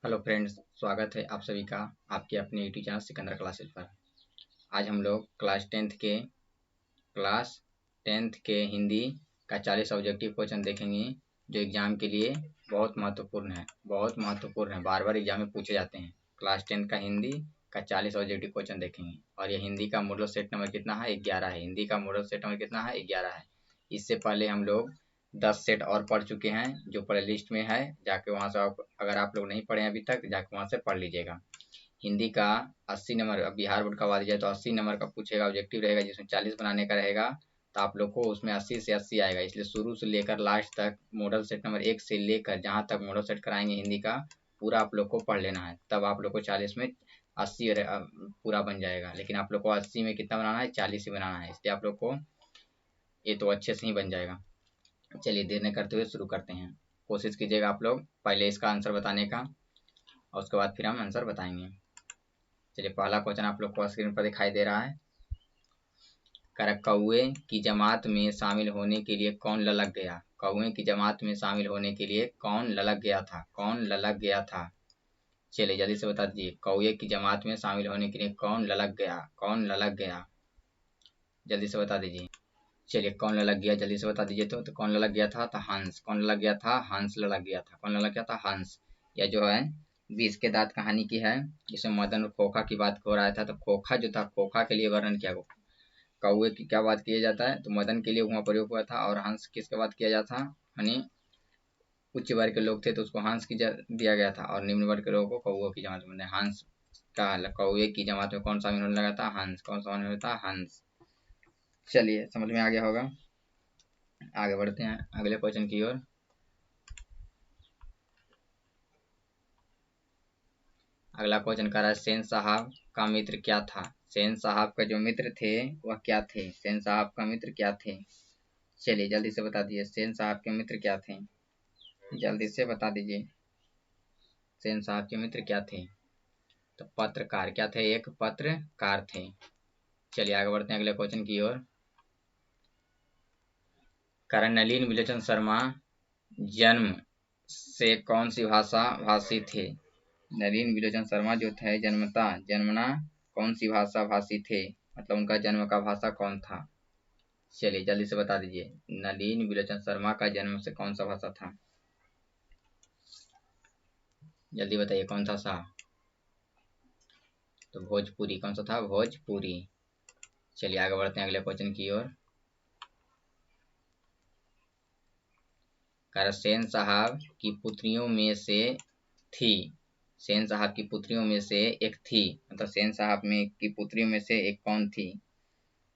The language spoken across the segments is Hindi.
हेलो फ्रेंड्स, स्वागत है आप सभी का आपके अपने यूट्यूब चैनल सिकंदर क्लासेस पर। आज हम लोग क्लास टेंथ के हिंदी का 40 ऑब्जेक्टिव क्वेश्चन देखेंगे, जो एग्जाम के लिए बहुत महत्वपूर्ण है, बार बार एग्जाम में पूछे जाते हैं। क्लास 10 का हिंदी का 40 ऑब्जेक्टिव क्वेश्चन देखेंगे और ये हिंदी का मॉडल सेट नंबर कितना है? 11 है। हिंदी का मॉडल सेट नंबर कितना है? 11 है। इससे पहले हम लोग 10 सेट और पढ़ चुके हैं, जो प्ले लिस्ट में है, जाके वहाँ से अगर आप लोग नहीं पढ़े हैं अभी तक, जाके वहाँ से पढ़ लीजिएगा। हिंदी का 80 नंबर, अब बिहार बोर्ड का बात जाए तो 80 नंबर का पूछेगा, ऑब्जेक्टिव रहेगा, जिसमें 40 बनाने का रहेगा। तो आप लोग को उसमें 80 से 80 आएगा, इसलिए शुरू से लेकर लास्ट तक मॉडल सेट नंबर 1 से लेकर जहाँ तक मॉडल सेट कराएंगे हिंदी का पूरा आप लोग को पढ़ लेना है। तब आप लोग को 40 में 80 पूरा बन जाएगा। लेकिन आप लोग को 80 में कितना बनाना है? 40 ही बनाना है, इसलिए आप लोग को ये तो अच्छे से ही बन जाएगा। चलिए देर न करते हुए शुरू करते हैं। कोशिश कीजिएगा आप लोग पहले इसका आंसर बताने का, और उसके बाद फिर हम आंसर बताएंगे। चलिए पहला क्वेश्चन आप लोग को स्क्रीन पर दिखाई दे रहा है। कौवे की जमात में शामिल होने के लिए कौन ललक गया? कौवे की जमात में शामिल होने के लिए कौन ललक गया था? कौन ललक गया था? चलिए जल्दी से बता दीजिए, कौवे की जमात में शामिल होने के लिए कौन ललक गया? कौन ललक गया? जल्दी से बता दीजिए। चलिए कौन ललक गया, जल्दी से बता दीजिए। तो कौन ललक गया था? तो हंस। कौन ललक गया था? हंस ललक गया था। कौन ललक गया था? हंस। यह जो है 20 के दांत कहानी की है, जिसमें मदन और खोखा की बात हो रहा था। तो खोखा जो था, खोखा के लिए वर्णन किया, कौवे की क्या बात किया जाता है? तो मदन के लिए वहाँ प्रयोग हुआ था। और हंस किसके बात किया जाता? यानी उच्च वर्ग के लोग थे तो उसको हंस की दिया गया था, और निम्न वर्ग के लोगों को कौवे की जमात में। हंस का कौवे की जमात में कौन शामिल होने लगा था? हंस। कौन शामिल होता? हंस। चलिए समझ में आ गया होगा। आगे बढ़ते हैं अगले क्वेश्चन की ओर। अगला क्वेश्चन कर रहा है, सेन साहब का मित्र क्या था? सेन साहब का जो मित्र थे वह क्या थे? सेन साहब का मित्र क्या थे? चलिए जल्दी से बता दीजिए, सेन साहब के मित्र क्या थे? जल्दी से बता दीजिए, सेन साहब के मित्र क्या थे? तो पत्रकार। क्या थे? एक पत्रकार थे। चलिए आगे बढ़ते हैं अगले क्वेश्चन की ओर। करण नलिन विलोचन शर्मा जन्म से कौन सी भाषा भाषी थे? नलिन विलोचन शर्मा जो थे जन्मना कौन सी भाषा भाषी थे? मतलब उनका जन्म का भाषा कौन था? चलिए जल्दी से बता दीजिए, नलिन विलोचन शर्मा का जन्म से कौन सा भाषा था? जल्दी बताइए कौन सा? तो भोजपुरी। कौन सा था? भोजपुरी। चलिए आगे बढ़ते हैं अगले क्वेश्चन की ओर। सेन साहब की पुत्रियों में से थी। सेन साहब की पुत्रियों में से एक थी, मतलब सेन साहब में की पुत्रियों में से एक कौन थी?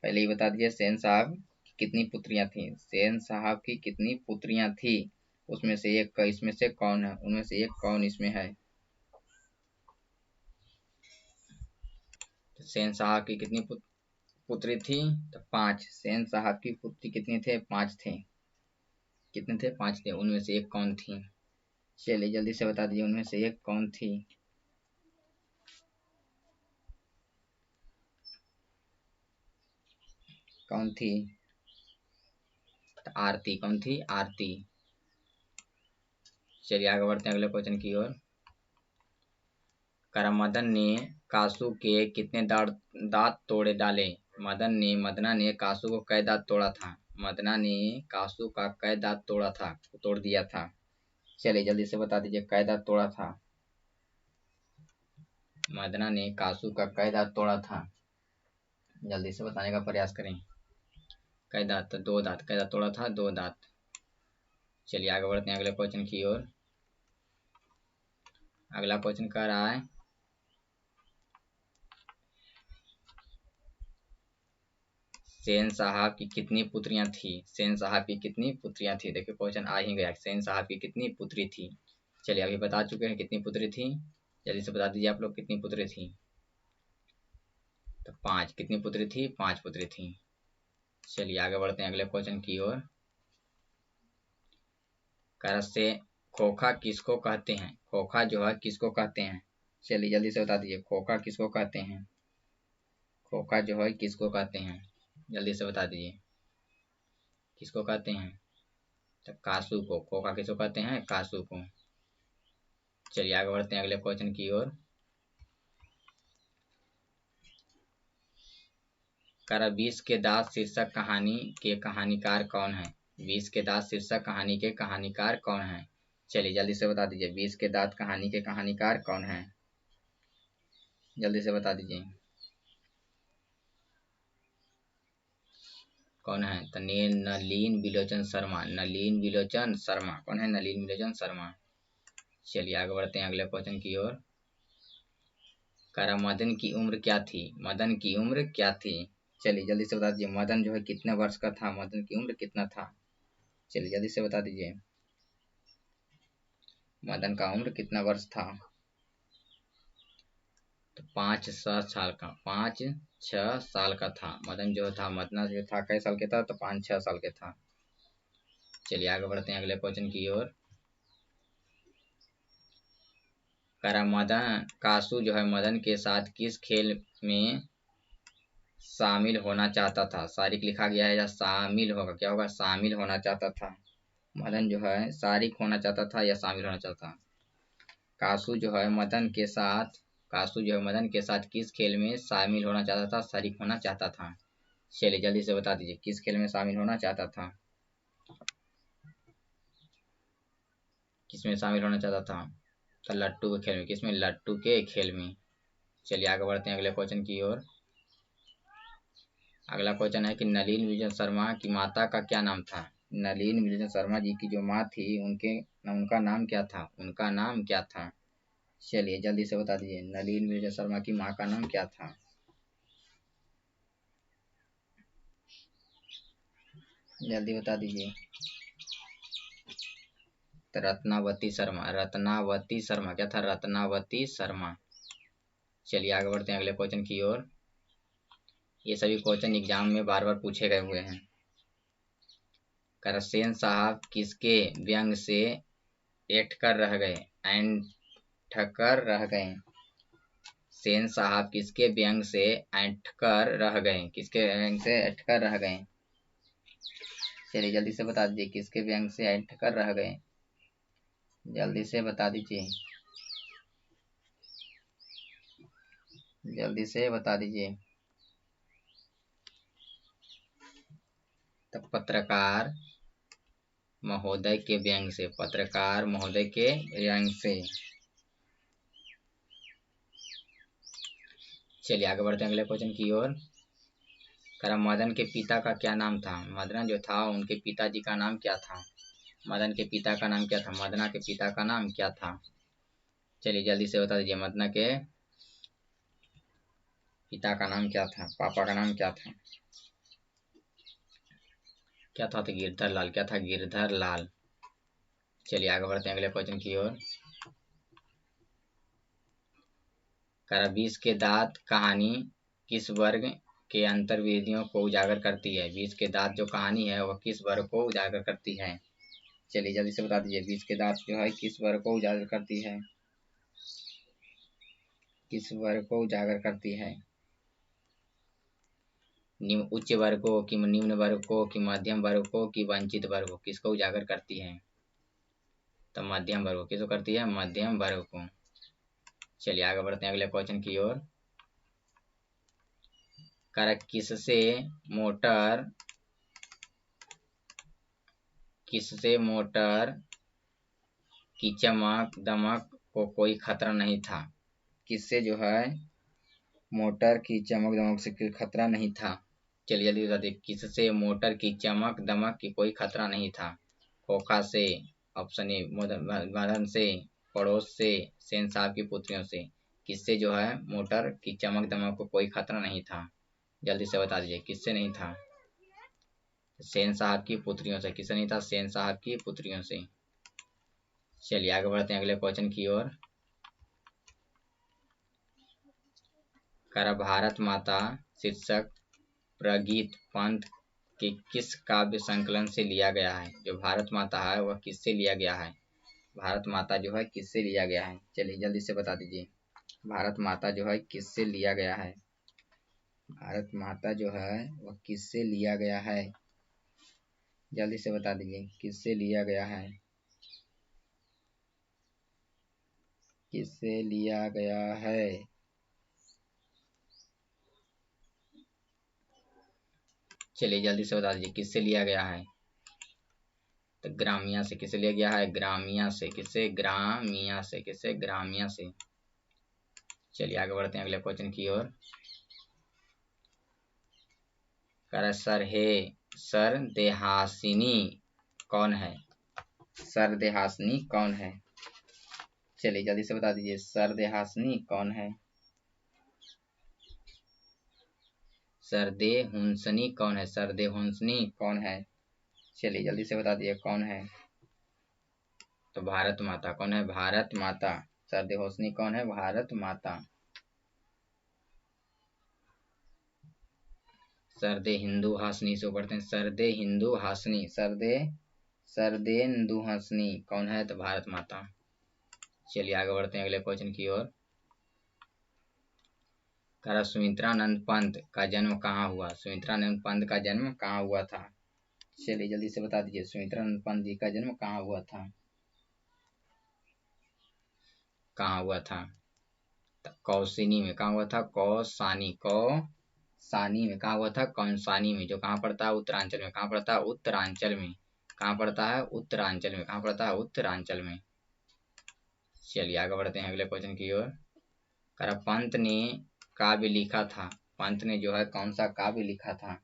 पहले ही बता दीजिए, सेन साहब की कितनी पुत्रियां थी? सेन साहब की कितनी पुत्रियां थी? उसमें से एक इसमें से कौन है? उनमें से एक कौन इसमें है? तो सेन साहब की कितनी पुत्री थी? तो 5। सेन साहब की पुत्री कितनी थे? 5 थे। कितने थे? 5 थे। उनमें से एक कौन थी? चलिए जल्दी से बता दीजिए, उनमें से एक कौन थी? कौन थी? तो आरती। कौन थी? आरती। चलिए आगे बढ़ते हैं अगले क्वेश्चन की ओर। मदन ने कासू के कितने दांत तोड़े डाले? मदना ने कासू को कै दांत तोड़ा था? मदना ने कासू का कै दांत तोड़ दिया था? चलिए जल्दी से बता दीजिए, कै दांत तोड़ा था? मदना ने कासू का कै दांत तोड़ा था? जल्दी से बताने का प्रयास करें। कै दांत? 2 दांत। कै दांत तोड़ा था? 2 दांत। चलिए आगे बढ़ते हैं अगले क्वेश्चन की ओर। अगला क्वेश्चन कह रहा है, सेन साहब की कितनी पुत्रियां थी? सेन साहब की कितनी पुत्रियां थी? देखिए क्वेश्चन आ ही गया, सेन साहब की कितनी पुत्री थी? चलिए अभी बता चुके हैं कितनी पुत्री थी। जल्दी से बता दीजिए आप लोग, कितनी पुत्री थी? तो 5। कितनी पुत्री थी? 5 पुत्री थी। चलिए आगे बढ़ते हैं अगले क्वेश्चन की ओर। से खोखा किसको कहते हैं? खोखा जो है किसको कहते हैं? चलिए जल्दी से बता दीजिए, खोखा किसको कहते हैं? खोखा जो है किसको कहते हैं? जल्दी से बता दीजिए, किसको कहते हैं? तो कासू को। खोखा किसको कहते हैं? कासू को। चलिए आगे बढ़ते हैं अगले क्वेश्चन की ओर। करा 20 के दांत शीर्षक कहानी के कहानीकार कौन है? 20 के दांत शीर्षक कहानी के कहानीकार कौन है? चलिए जल्दी से बता दीजिए, 20 के दांत कहानी के कहानीकार कौन है? जल्दी से बता दीजिए कौन है? तो नलिन विलोचन शर्मा। नलिन विलोचन शर्मा कौन है? नलिन विलोचन शर्मा। चलिए आगे बढ़ते हैं अगले क्वेश्चन की ओर। करा मदन की उम्र क्या थी? मदन की उम्र क्या थी? चलिए जल्दी से बता दीजिए, मदन जो है कितने वर्ष का था? मदन की उम्र कितना था? चलिए जल्दी से बता दीजिए, मदन का उम्र कितना वर्ष था? तो 5-6 साल का, 5-6 साल का था मदन जो था। मदन जो था कई साल के था? तो 5-6 साल के था। चलिए आगे बढ़ते हैं अगले क्वेश्चन की ओर। करा मदन कासू जो है मदन के साथ किस खेल में शामिल होना चाहता था? शारिक लिखा गया है या शामिल होगा? क्या होगा? शामिल होना चाहता था। मदन जो है शारिक होना चाहता था या शामिल होना चाहता? कासू जो है मदन के साथ, कासू जो है मदन के साथ किस खेल में शामिल होना चाहता था? शारिक होना चाहता था। चलिए जल्दी से बता दीजिए, किस खेल में शामिल होना चाहता था? किस में शामिल होना चाहता था? तो लट्टू के खेल में। किसमें? लट्टू के खेल में। चलिए आगे बढ़ते हैं अगले क्वेश्चन की ओर। अगला क्वेश्चन है कि नलिन विजय शर्मा की माता का क्या नाम था? नलिन विजय शर्मा जी की जो माँ थी उनका नाम क्या था? उनका नाम क्या था? चलिए जल्दी से बता दीजिए, नलिन विजय शर्मा की माँ का नाम क्या था? जल्दी बता दीजिए। तो रत्नावती शर्मा। रत्नावती शर्मा क्या था? रत्नावती शर्मा। चलिए आगे बढ़ते हैं अगले क्वेश्चन की ओर। ये सभी क्वेश्चन एग्जाम में बार बार पूछे गए हुए हैं। करसेन साहब किसके व्यंग से ऐंठ कर रह गए? ऐंठ कर रह गए। सेन साहब किसके व्यंग से ऐंठ कर रह गए? किसके व्यंग से ऐंठ कर रह गए? चलिए जल्दी से बता दीजिए, किसके व्यंग से ऐंठ कर रह गए? जल्दी से बता दीजिए, जल्दी से बता दीजिए। तब पत्रकार महोदय के व्यंग से। पत्रकार महोदय के व्यंग से। चलिए आगे बढ़ते हैं अगले क्वेश्चन की ओर। करा मदन के पिता का क्या नाम था? मदन जो था उनके पिताजी का नाम क्या था? मदन के पिता का नाम क्या था? मदना के पिता का नाम क्या था? चलिए जल्दी से बता दीजिए, मदना के पिता का नाम क्या था? पापा का नाम क्या था? क्या था? तो गिरधर लाल। क्या था? गिरधर लाल। चलिए आगे बढ़ते हैं अगले क्वेश्चन की ओर। करा 20 के दांत कहानी किस वर्ग के अंतर्विधियों को उजागर करती है? 20 के दांत जो कहानी है वह किस वर्ग को उजागर करती है? चलिए जल्दी से बता दीजिए, 20 के दांत जो है किस वर्ग को उजागर करती है? किस वर्ग को उजागर करती है? निम्न उच्च वर्ग को कि निम्न वर्ग को कि मध्यम वर्ग को कि वंचित वर्ग को? किसको उजागर करती है? तो मध्यम वर्ग को। किसको करती है? मध्यम वर्ग को। चलिए आगे बढ़ते हैं अगले क्वेश्चन की ओर। कर किससे मोटर की चमक दमक को कोई खतरा नहीं था? किससे जो है मोटर की चमक दमक से कोई खतरा नहीं था? चलिए जल्दी बता दीजिए, किससे मोटर की चमक दमक की कोई खतरा नहीं था? खोखा से, ऑप्शन ए मदन से, पड़ोस से, सेन साहब की पुत्रियों से। किससे जो है मोटर की चमक दमक को कोई खतरा नहीं था? जल्दी से बता दीजिए, किससे नहीं था? सेन साहब की पुत्रियों से। किससे नहीं था? सेन साहब की पुत्रियों से। चलिए आगे बढ़ते हैं अगले क्वेश्चन की ओर। कर भारत माता शीर्षक प्रगीत पंथ के किस काव्य संकलन से लिया गया है? जो भारत माता है वह किससे लिया गया है? भारत माता जो है किससे लिया गया है? चलिए जल्दी से बता दीजिए, भारत माता जो है किससे लिया गया है? भारत माता जो है वह किससे लिया गया है? जल्दी से बता दीजिए, किससे लिया गया है? किससे लिया गया है? चलिए जल्दी से बता दीजिए किससे लिया गया है। तो ग्रामिया से। किससे लिया गया है? ग्रामिया से। किससे? ग्रामिया से। किससे? ग्रामिया से। चलिए आगे बढ़ते हैं अगले क्वेश्चन की ओर। सरदेहासिनी कौन है? सरदेहासिनी कौन है? चलिए जल्दी से बता दीजिए सरदेहासिनी कौन है? सरदेहुंसनी कौन है? सरदेहुंसनी कौन है? चलिए जल्दी से बता दीजिए कौन है? तो भारत माता। कौन है? भारत माता। सरदेहुंसनी कौन है? भारत माता। सरदे हिंदू हासनी से पढ़ते हैं। सरदे हिंदू हासनी। सरदेन्दु हासनी कौन है? तो भारत माता। चलिए आगे बढ़ते हैं अगले क्वेश्चन की ओर। सुमित्रानंद पंत का जन्म कहाँ हुआ? सुमित्रानंद पंत का जन्म कहाँ हुआ था? चलिए जल्दी से बता दीजिए सुमित्रानंद पंत जी का जन्म कहाँ हुआ था? कहाँ हुआ था? कौसानी में। कहाँ हुआ था? कौसानी। कौसानी में। कहाँ हुआ था? कौसानी में, जो कहाँ पड़ता है? उत्तरांचल में। कहाँ पड़ता है? उत्तरांचल में। कहाँ पड़ता है? उत्तरांचल में। कहाँ पड़ता है? उत्तरांचल में। चलिए आगे बढ़ते हैं अगले क्वेश्चन की ओर। पंत ने काव्य लिखा था। पंत ने जो है कौन सा काव्य लिखा था?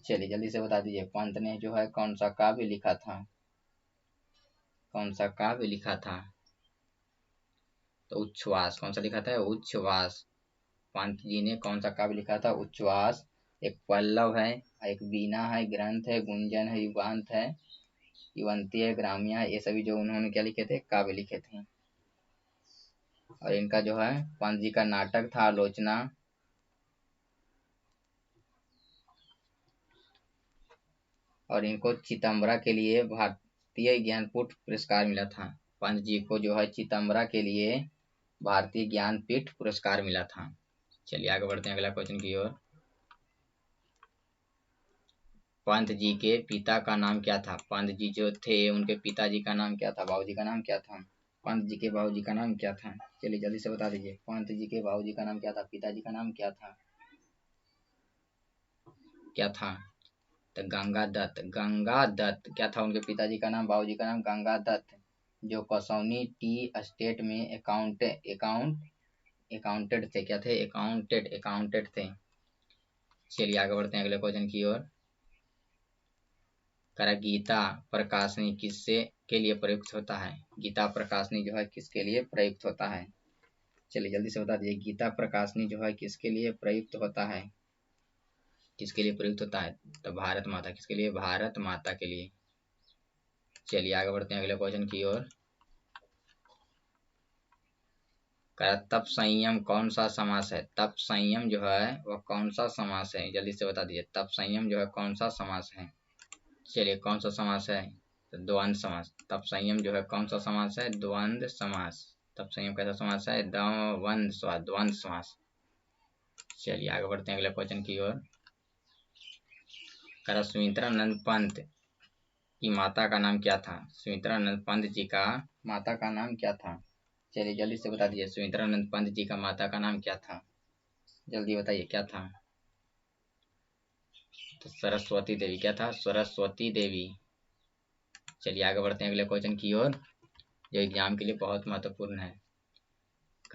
चलिए जल्दी से बता दीजिए पंत ने जो है कौन सा काव्य लिखा था? कौन सा काव्य लिखा था? तो उच्छ्वास। कौन सा लिखा था? उच्छ्वास। पंत जी ने कौन सा काव्य लिखा था? उच्छ्वास। एक पल्लव है, एक वीणा है, ग्रंथ है, गुंजन है, युगांत है, युवंती है, ग्राम्या है, ये सभी जो उन्होंने क्या लिखे थे? काव्य लिखे थे। और इनका जो है पंत जी का नाटक था आलोचना। और इनको चितंबरा के लिए भारतीय ज्ञानपीठ पुरस्कार मिला था। पंत जी को जो है चितंबरा के लिए भारतीय ज्ञानपीठ पुरस्कार मिला था। चलिए आगे बढ़ते हैं अगला क्वेश्चन की ओर। पंत जी के पिता का नाम क्या था? पंत जी जो थे उनके पिताजी का नाम क्या था? बाबूजी का नाम क्या था? पंत जी के बाबूजी का नाम क्या था? चलिए जल्दी से बता दीजिए पंत जी के बाबूजी का नाम क्या था? पिताजी का नाम क्या था? क्या था? तो गंगा दत्त। गंगा दत्त। क्या था उनके पिताजी का नाम? बाबूजी का नाम गंगा दत्त, जो कसौनी टी एस्टेट में अकाउंटेंट थे। क्या थे? अकाउंटेंट थे। चलिए आगे बढ़ते हैं अगले क्वेश्चन की ओर। गीता प्रकाशनी किससे के लिए प्रयुक्त होता है? गीता प्रकाशनी जो है किसके लिए प्रयुक्त होता है? चलिए जल्दी से बता दीजिए गीता प्रकाशनी जो है किसके लिए प्रयुक्त होता है? किसके लिए प्रयुक्त होता है? तो भारत माता। किसके लिए? भारत माता के लिए। चलिए आगे बढ़ते हैं अगले क्वेश्चन की ओर। तप संयम कौन सा समास है? तप संयम जो है वह कौन सा समास है? जल्दी से बता दीजिए तप संयम जो है कौन सा समास है? चलिए कौन सा समास है? तो द्वंद्व समास। तप संयम जो है कौन सा समास है? द्वंद्व समास। तप संयम कैसा समास है? द्वंद्व समास। चलिए आगे बढ़ते हैं अगले क्वेश्चन की ओर। सुमित्रानंद पंत की माता का नाम क्या था? सुमित्रानंद पंत जी का माता का नाम क्या था? चलिए जल्दी से बता दीजिए सुमित्रानंद पंत जी का माता का नाम क्या था? जल्दी बताइए क्या था? तो सरस्वती देवी। क्या था? सरस्वती देवी। चलिए आगे बढ़ते हैं अगले क्वेश्चन की ओर, जो एग्जाम के लिए बहुत महत्वपूर्ण है।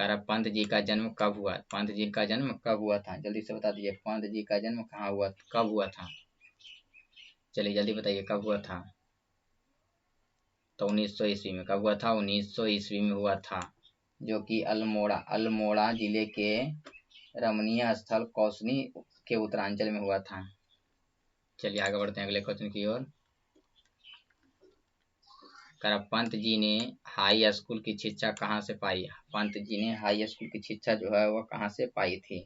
पंत जी का जन्म कब हुआ? पंत जी का जन्म कब हुआ था? जल्दी से बता दीजिए पंत जी का जन्म कहाँ हुआ, कब हुआ था? चलिए जल्दी बताइए कब हुआ था? तो 1900 ईस्वी में। कब हुआ था? 1900 ईस्वी में हुआ था, जो कि अल्मोड़ा जिले के रमणीय स्थल कौसनी के उत्तरांचल में हुआ था। चलिए आगे बढ़ते हैं अगले क्वेश्चन की ओर। पंत जी ने हाई स्कूल की शिक्षा कहाँ से पाई? पंत जी ने हाई स्कूल की शिक्षा जो है वह कहाँ से पाई थी?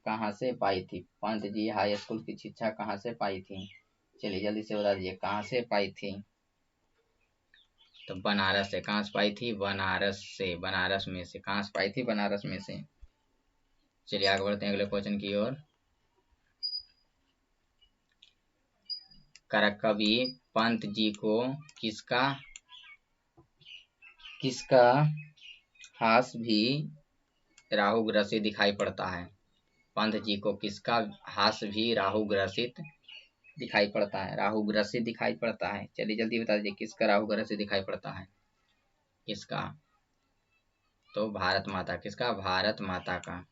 कहाँ से पाई थी? पंत जी हाई स्कूल की शिक्षा कहाँ से पाई थी? चलिए जल्दी से बता दीजिए कहाँ से पाई थी? तो बनारस से। कहाँ से पाई थी? बनारस से। बनारस में से। कहाँ से पाई थी? बनारस में से। चलिए आगे बढ़ते हैं अगले क्वेश्चन की ओर। कवि पंत जी को किसका हास भी राहु ग्रसित दिखाई पड़ता है? पंत जी को किसका हास भी राहु ग्रसित दिखाई पड़ता है? राहु ग्रसित दिखाई पड़ता है। चलिए जल्दी बता दीजिए किसका राहु ग्रसित दिखाई पड़ता है? किसका? तो भारत माता। किसका? भारत माता का।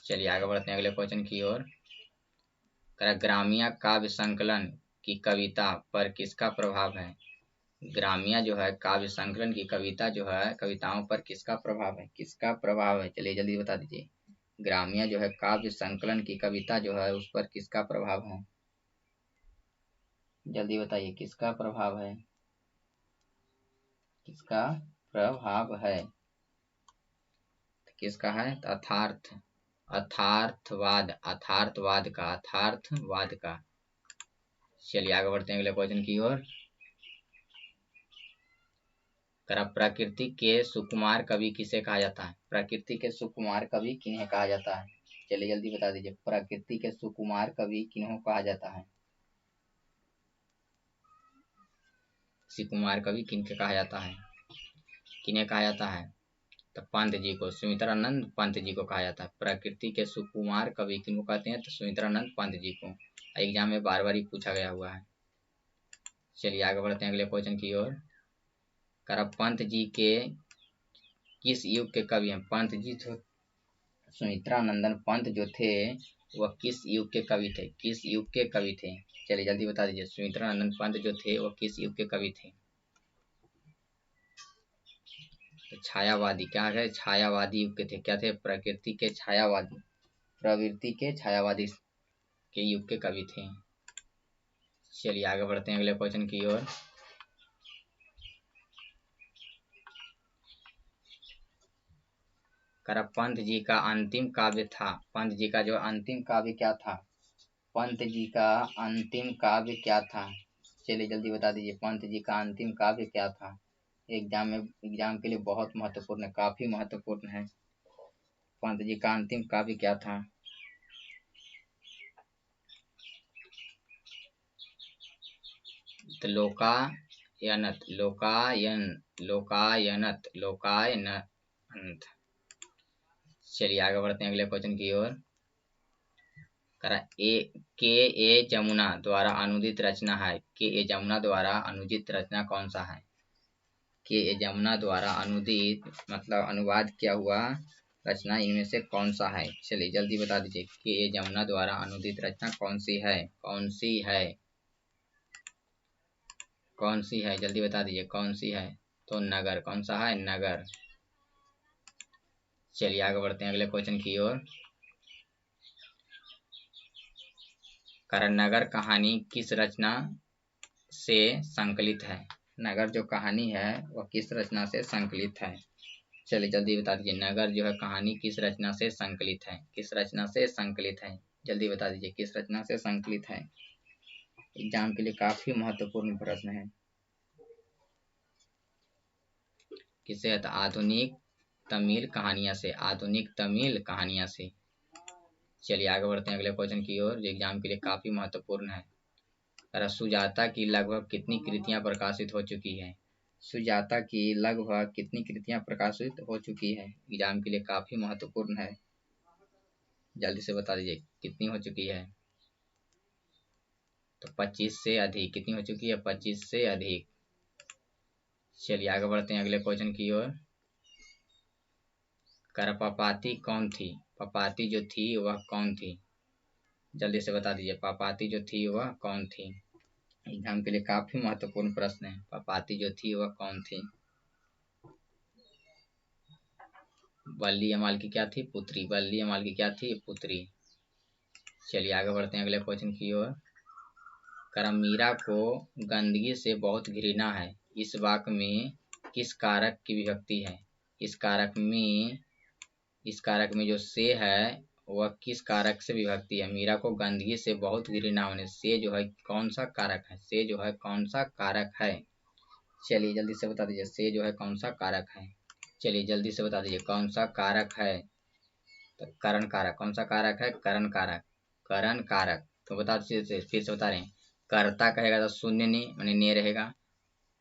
चलिए आगे बढ़ते हैं अगले क्वेश्चन की ओर। ग्रामिया काव्य संकलन की कविता पर किसका प्रभाव है? ग्रामिया जो है काव्य संकलन की कविता जो है, कविताओं पर किसका प्रभाव है? किसका प्रभाव है? चलिए जल्दी बता दीजिए। ग्रामिया जो है काव्य संकलन की कविता जो है उस पर किसका प्रभाव है? जल्दी बताइए किसका प्रभाव है? किसका प्रभाव है? किसका है? अथार्थवाद का। चलिए आगे बढ़ते हैं अगले क्वेश्चन की ओर। प्रकृति के सुकुमार कवि किसे कहा जाता है? प्रकृति के सुकुमार कवि किन्हें कहा जाता है? चलिए जल्दी बता दीजिए। प्रकृति के सुकुमार कवि किन्हों कहा जाता है? सुकुमार कवि किनके कहा जाता है? किन्हें कहा जाता है? तो पंत जी को, सुमित्रानंद पंत जी को कहा जाता है। प्रकृति के सुकुमार कवि किनको कहते हैं? तो सुमित्रानंद पंत जी को। एग्जाम में बार बार ही पूछा गया हुआ है। चलिए आगे बढ़ते हैं अगले क्वेश्चन की ओर। पंत जी के किस युग के कवि हैं? पंत जी तो सुमित्रानंदन पंत जो थे वह किस युग के कवि थे? किस युग के कवि थे? चलिए जल्दी बता दीजिए। सुमित्रानंदन पंत जो थे वह किस युग के कवि थे? तो छायावादी। क्या है? छायावादी युग के थे। क्या थे? प्रकृति के छायावादी, प्रवृत्ति के छायावादी के युग के कवि थे। चलिए आगे बढ़ते हैं अगले क्वेश्चन की ओर। पंत जी का अंतिम काव्य था। पंत जी का जो अंतिम काव्य क्या था? पंत जी का अंतिम काव्य क्या था? चलिए जल्दी बता दीजिए। पंत जी का अंतिम काव्य क्या था? एग्जाम के लिए बहुत महत्वपूर्ण है, काफी महत्वपूर्ण है। पंत जी का अंतिम काव्य क्या था? तो लोकायनत। चलिए आगे बढ़ते हैं अगले क्वेश्चन की ओर। के ए जमुना द्वारा अनुदित रचना है। के ए जमुना द्वारा अनुदित रचना कौन सा है? के ए जमुना द्वारा अनुदित मतलब अनुवाद किया हुआ रचना इनमें से कौन सा है? चलिए जल्दी बता दीजिए। के ए जमुना द्वारा अनुदित रचना कौन सी है? कौन सी है? कौन सी है? जल्दी बता दीजिए कौन सी है? तो नगर। कौन सा है? नगर। चलिए आगे बढ़ते हैं अगले क्वेश्चन की ओर। नगर कहानी किस रचना से संकलित है? नगर जो कहानी है वह किस रचना से संकलित है? चलिए जल्दी बता दीजिए। नगर जो है कहानी किस रचना से संकलित है? किस रचना से संकलित है? जल्दी बता दीजिए किस रचना से संकलित है? एग्जाम के लिए काफी महत्वपूर्ण प्रश्न है। किससे है? तो आधुनिक तमिल कहानियां से। आधुनिक तमिल कहानियां से। चलिए आगे बढ़ते हैं अगले क्वेश्चन की ओर जो एग्जाम के लिए काफी महत्वपूर्ण है। सुजाता की लगभग कितनी कृतियां प्रकाशित हो चुकी है? सुजाता की लगभग कितनी कृतियां प्रकाशित हो चुकी है? एग्जाम के लिए काफी महत्वपूर्ण है। जल्दी से बता दीजिए कितनी हो चुकी है? तो 25 से अधिक। कितनी हो चुकी है? 25 से अधिक। चलिए आगे बढ़ते हैं अगले क्वेश्चन की ओर। पपाती कौन थी? पपाती जो थी वह कौन थी? जल्दी से बता दीजिए पपाती जो थी वह कौन थी? एग्जाम के लिए काफी महत्वपूर्ण प्रश्न है। पपाती जो थी वह कौन थी? वल्ली अमाल की क्या थी? पुत्री। वल्ली अमाल की क्या थी? पुत्री। चलिए आगे बढ़ते हैं अगले क्वेश्चन की ओर। मीरा को गंदगी से बहुत घृणा है। इस वाक्य में किस कारक की विभक्ति है? इस कारक में जो से है वह किस कारक से विभक्ति है? मीरा को गंदगी से बहुत घृणा होने से जो है कौन सा कारक है? से जो है कौन सा कारक है? चलिए जल्दी से बता दीजिए से जो है कौन सा कारक है? चलिए जल्दी से बता दीजिए कौन सा कारक है? तो करण कारक। कौन सा कारक है? करण कारक। करण कारक। तो बता दीजिए फिर से बता रहे हैं। कर्ता कहेगा तो शून्य ने माने ने रहेगा।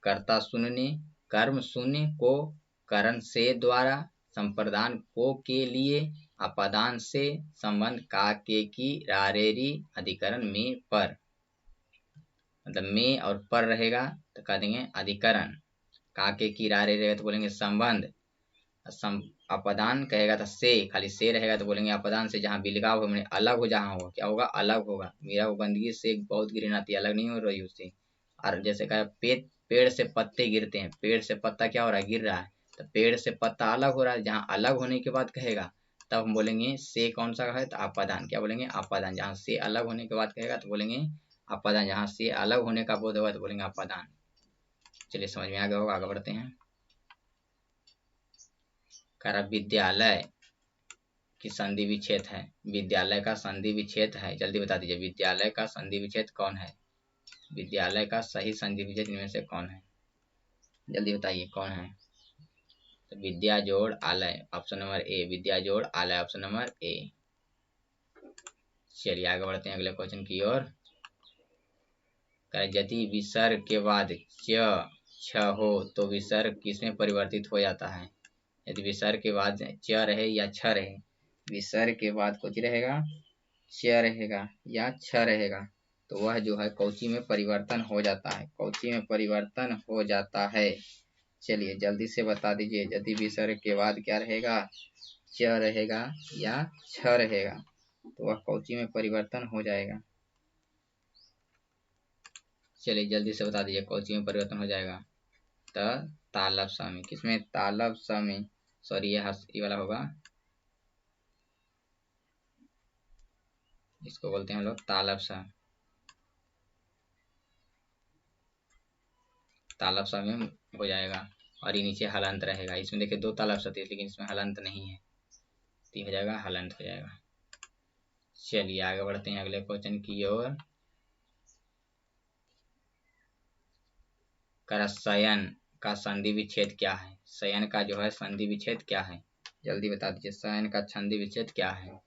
कर्ता शून्य ने, कर्म शून्य को करण से द्वारा, संप्रदान को के लिए, अपादान से, संबंध का के की, रारेरी, अधिकरण में पर। मतलब में और पर रहेगा तो कह देंगे अधिकरण, का के की रारे रहेगा तो बोलेंगे संबंध, अपदान कहेगा तो से, खाली से रहेगा तो बोलेंगे अपदान से। जहाँ बिलगाव हो मैंने अलग हो, जहाँ होगा क्या होगा, अलग होगा। मेरा वो बंदगी से बहुत गिरी आती है, अलग नहीं हो रही उससे। और जैसे कहा पेड़ से पत्ते गिरते हैं, पेड़ से पत्ता क्या हो रहा है, गिर रहा है, तो पेड़ से पत्ता अलग हो रहा है। जहाँ अलग होने के बाद कहेगा तब हम बोलेंगे से कौन सा है, तो अपादान। क्या बोलेंगे, अपादान। जहाँ से अलग होने के बाद कहेगा तो बोलेंगे अपादान, जहाँ से अलग होने का बोध होगा तो बोलेंगे अपादान। चलिए समझ में आ गया होगा, आगे बढ़ते हैं। करा विद्यालय की संधि विच्छेद है, विद्यालय का संधि विच्छेद है, जल्दी बता दीजिए विद्यालय का संधि विच्छेद कौन है, विद्यालय का सही संधि विच्छेद इनमें से कौन है, जल्दी बताइए कौन है। तो विद्या जोड़ आलय, ऑप्शन नंबर ए, विद्या जोड़ आलय, ऑप्शन नंबर ए। चलिए आगे बढ़ते हैं अगले क्वेश्चन की ओर। यदि विसर्ग के बाद च छ हो तो विसर्ग किसमें परिवर्तित हो जाता है। यदि विसर्ग के बाद च रहे या छ रहे, विसर्ग के बाद कुछ रहेगा, च रहेगा या छ रहेगा, तो वह जो है कौची में परिवर्तन हो जाता है, कौची में परिवर्तन हो जाता है। चलिए जल्दी से बता दीजिए, यदि विसर्ग के बाद क्या रहेगा, च रहेगा या छ रहेगा, तो वह कौची में परिवर्तन हो जाएगा। चलिए जल्दी से बता दीजिए कौची में परिवर्तन हो जाएगा। तो तालब सा में, किसमें, तालब सा में, सॉरी ये वाला होगा, इसको बोलते हैं हम लोग तालब सा, तालब सा में हो जाएगा। और ये नीचे हलंत रहेगा। इसमें देखिए दो तालब सा थे लेकिन इसमें हलंत नहीं है, तो हो जाएगा हलंत हो जाएगा। चलिए आगे बढ़ते हैं अगले क्वेश्चन की ओर। शयन का संधि विच्छेद क्या है, शयन का जो है संधि विच्छेद क्या है, जल्दी बता दीजिए शयन का संधि विच्छेद क्या है,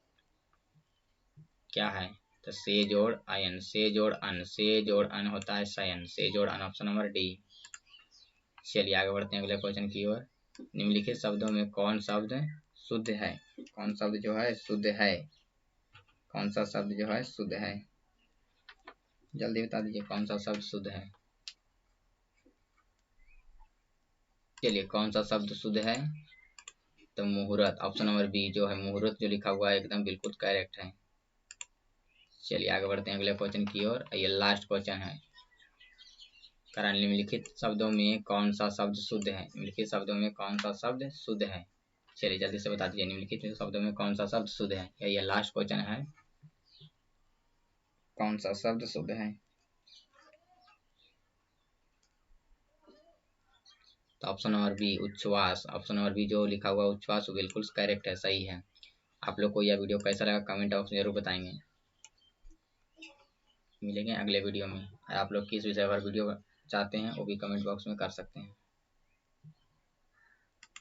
क्या है। तो से जोड़ अयन, से जोड़ अन, से जोड़ अन होता है शयन, से जोड़ अन, ऑप्शन नंबर डी। चलिए आगे बढ़ते हैं अगले क्वेश्चन की ओर। निम्नलिखित शब्दों में कौन शब्द शुद्ध है, कौन शब्द जो है शुद्ध है, कौन सा शब्द जो है शुद्ध है, जल्दी बता दीजिए कौन सा शब्द शुद्ध है। चलिए कौन सा शब्द शुद्ध है, तो मुहूर्त, ऑप्शन नंबर बी जो है मुहूर्त जो लिखा हुआ है एकदम बिल्कुल करेक्ट है। चलिए आगे बढ़ते हैं अगले क्वेश्चन की ओर। ये लास्ट क्वेश्चन है। कारण निम्नलिखित शब्दों में कौन सा शब्द शुद्ध है, निम्नलिखित शब्दों में कौन सा शब्द शुद्ध है। चलिए जल्दी से बता दीजिए निम्नलिखित शब्दों में कौन सा शब्द शुद्ध है, ये लास्ट क्वेश्चन है, कौन सा शब्द शुद्ध है। तो ऑप्शन नंबर बी उच्छ्वास, ऑप्शन नंबर बी जो लिखा हुआ उच्छ्वास वो बिल्कुल करेक्ट है, सही है। आप लोग को यह वीडियो कैसा लगा कमेंट बॉक्स में जरूर बताएंगे। मिलेंगे अगले वीडियो में। आप लोग किस विषय पर वीडियो चाहते हैं वो भी कमेंट बॉक्स में कर सकते हैं।